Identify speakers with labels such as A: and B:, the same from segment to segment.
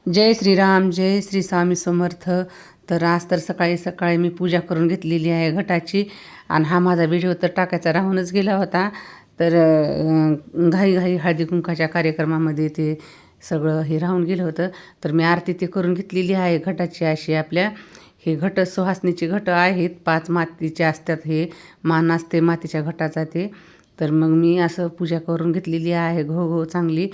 A: जय श्रीराम, जय श्री स्वामी समर्थ. तर आज तर सकाळी सकाळी मी पूजा करून घेतलेली आहे घटाची. आणि हा माझा व्हिडिओ तर टाकायचा राहूनच गेला होता. तर घाई हळदी कुंकाच्या कार्यक्रमामध्ये ते सगळं हे राहून गेलं होतं. तर मी आरती ते करून घेतलेली आहे घटाची. अशी आपल्या हे घट सुहासनीचे घट आहेत, 5 मातीचे असतात. हे मान असते मातीच्या घटाचा ते. तर मग मी असं पूजा करून घेतलेली आहे घो चांगली.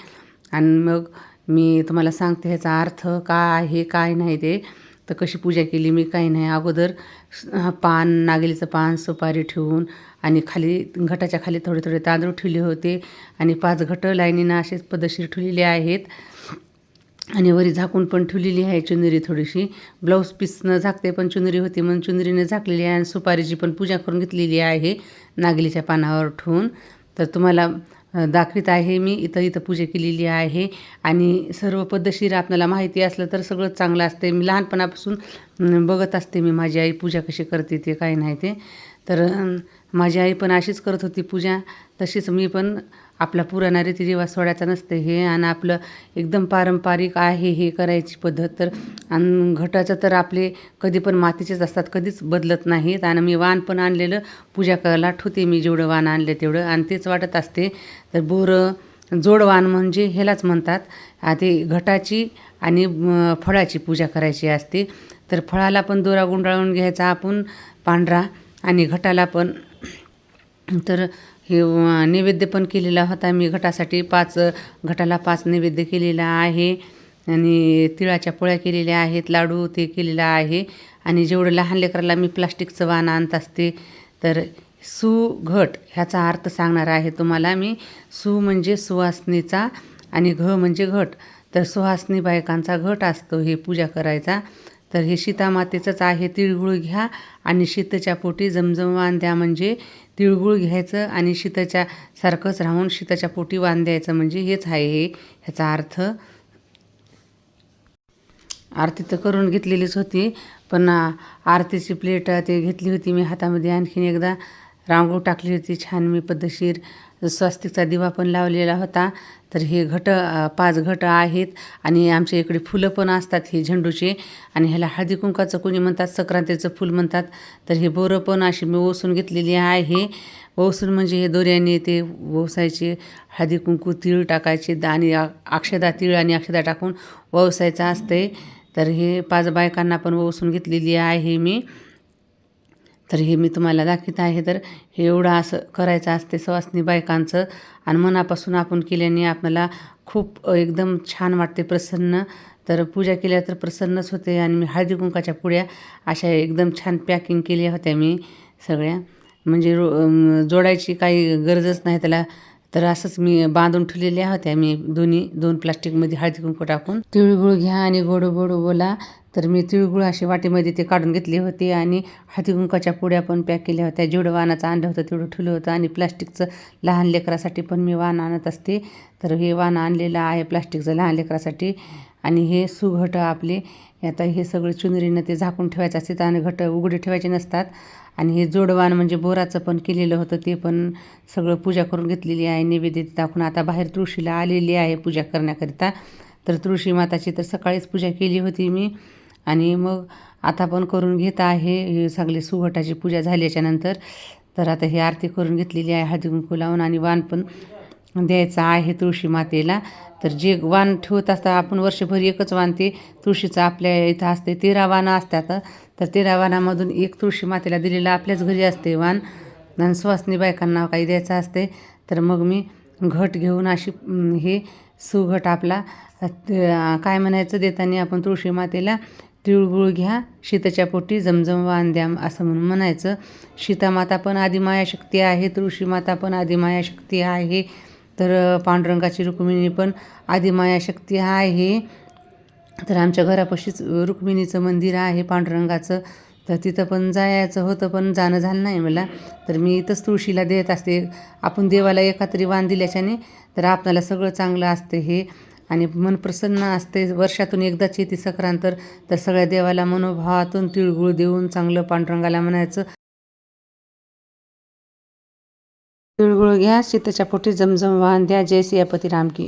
A: आणि मग मी तुम्हाला सांगते ह्याचा अर्थ काय आहे काय नाही ते. तर कशी पूजा केली मी काही नाही. अगोदर पान, नागेलीचं पान, सुपारी ठेवून आणि खाली घटाच्या खाली थोडे थोडे तांदूळ ठेवले होते. आणि 5 घट लाईनीनं असेच पद्धतशीर ठेवलेले आहेत. आणि वरी झाकून पण ठेवलेली आहे चुनरी थोडीशी. ब्लाऊज पीसनं झाकते पण चुनरी होती म्हणून चुनरीनं झाकलेली आहे. आणि सुपारीची पण पूजा करून घेतलेली आहे नागेलीच्या पानावर ठेवून. तर तुम्हाला दाखवीत आहे मी. इथं पूजा केलेली आहे. आणि सर्व पद्धतशीर आपल्याला माहिती असलं तर सगळं चांगलं असते. मी लहानपणापासून बघत असते मी माझी आई पूजा कशी करते ते काय नाही ते. तर माझी आई पण अशीच करत होती पूजा. तशीच मी पण आपला पुराणा रीतिरिवाज सोडायचा नसते हे. आणि आपलं एकदम पारंपरिक आहे हे करायची पद्धत. तर आणि घटाचं तर आपले कधी पण मातीचेच असतात, कधीच बदलत नाहीत. आणि मी वाण पण आणलेलं पूजा करायला ठेवते मी, जेवढं वाण आणलं तेवढं. आणि तेच वाटत असते. तर बोरं जोडवाण म्हणजे ह्यालाच म्हणतात. ते घटाची आणि फळाची पूजा करायची असते. तर फळाला पण दोरा गुंडाळून घ्यायचा आपण पांढरा, आणि घटाला पण. तर हे नैवेद्य पण केलेला होता मी घटासाठी. घटाला 5 नैवेद्य केलेला आहे. आणि तिळाच्या पोळ्या केलेल्या आहेत, लाडू ते केलेला आहे. आणि जेवढं लहान लेकराला मी प्लास्टिकचं वाण आणत असते. तर सुघट ह्याचा अर्थ सांगणार आहे तुम्हाला मी. सु म्हणजे सुवासनीचा आणि घ म्हणजे घट. तर सुहासनी बायकांचा घट असतो हे पूजा करायचा. तर हे सीतामातेचंच आहे. तिळगुळ घ्या आणि शीतच्या पोटी जमजम वाण द्या. म्हणजे तिळगुळ घ्यायचं आणि शीतच्या सारखंच राहून शीतच्या पोटी वाण द्यायचं, म्हणजे हेच आहे हे ह्याचा अर्थ. आरती तर करून घेतलेलीच होती, पण आरतीची प्लेट ते घेतली होती मी हातामध्ये. आणखीन एकदा रांगोळी टाकली होती छान मी पद्धतशीर. स्वस्तिकचा दिवा पण लावलेला होता. तर हे 5 घट आहेत. आणि आमच्या इकडे फुलं पण असतात हे झेंडूचे. आणि ह्याला हळदी कुंकाचं कोणी म्हणतात, संक्रांतीचं फूल म्हणतात. तर हे बोरं पण अशी मी ओसून घेतलेली आहे. ओसून म्हणजे हे दोऱ्याने ते ओसायचे. हळदी कुंकू तीळ टाकायचे आणि अक्षदा, तीळ आणि अक्षदा टाकून ओसायचं असते. तर हे 5 बायकांना पण ओसून घेतलेली आहे मी. तर हे मी तुम्हाला दाखवत आहे. तर हे एवढं असं करायचं असते सुवासिनी बायकांचं. आणि मनापासून आपण केल्याने आपल्याला खूप एकदम छान वाटते, प्रसन्न. तर पूजा केल्या तर प्रसन्नच होते. आणि मी हळदी कुंकाच्या पुड्या अशा एकदम छान पॅकिंग केल्या होत्या मी सगळ्या. म्हणजे जोडायची काही गरजच नाही त्याला. तर असंच मी बांधून ठेवलेल्या होत्या मी 2 प्लास्टिकमध्ये हळदी कुंकू टाकून. तिळगुळ घ्या आणि गोड गोड बोला. तर मी तिळगुळ असे वाटीमध्ये ते काढून घेतले होते. आणि हळदी कुंकाच्या पुड्या पण पॅक केल्या होत्या. जेवढं वाणाचं आणलं होतं तेवढं ठेवलं होतं. आणि प्लास्टिकचं लहान लेकरासाठी पण मी वाण आणत असते. तर हे वाण आणलेलं आहे प्लास्टिकचं लहान लेकरासाठी. आणि हे सुघट आपले. आता हे सगळं चुनरीनं ते झाकून ठेवायचं असते आणि घट उघडे ठेवायचे नसतात. आणि हे जोडवाण म्हणजे बोराचं पण केलेलं होतं, ते पण सगळं पूजा करून घेतलेली आहे. नैवेद्य दाखवून आता बाहेर तुळशीला आलेली आहे पूजा करण्याकरिता. तर तुळशी माताची तर सकाळीच पूजा केली होती मी. आणि मग आता पण करून घेत आहे हे सगळे सुघटाची पूजा झाल्याच्यानंतर. तर आता ही आरती करून घेतलेली आहे हळदी कुंकू लावून. आणि वाण पण द्यायचं आहे तुळशी मातेला. तर जे वाण ठेवत असतात आपण वर्षभर एकच वाण ते तुळशीचं आपल्या इथं असते. 13 वाणं असतात. तर 13 वाणामधून एक तुळशी मातेला दिलेलं आपल्याच घरी असते वाण. आणि सुवासिनी बायकांना काही द्यायचं असते. तर मग मी घट घेऊन अशी हे सुघट आपला काय म्हणायचं देताना आपण तुळशी मातेला, तिळगुळ घ्या शीतच्या पोटी जमजम वाण द्या असं म्हणून म्हणायचं. सीतामाता पण आदिमाया शक्ती आहे, तुळशी माता पण आदिमाया शक्ती आहे. तर पांडुरंगाची रुक्मिणी पण आदिमाया शक्ती आहे. तर आमच्या घरापाशीच रुक्मिणीचं मंदिर आहे पांडुरंगाचं. तर तिथं पण जायचं होतं पण जाणं झालं नाही मला. तर मी इथंच तुळशीला देत असते. आपण देवाला एखादरी वाण दिल्याच्याने तर आपल्याला सगळं चांगलं असते हे. आणि मन प्रसन्न असते. वर्षातून एकदाच येते संक्रांत. तर सगळ्या देवाला मनोभावातून तिळगुळ देऊन चांगलं पांडुरंगाला म्हणायचं, तिळगुळ घ्या शीतच्या पोटी जमजम वाण द्या. जय सियापती राम की.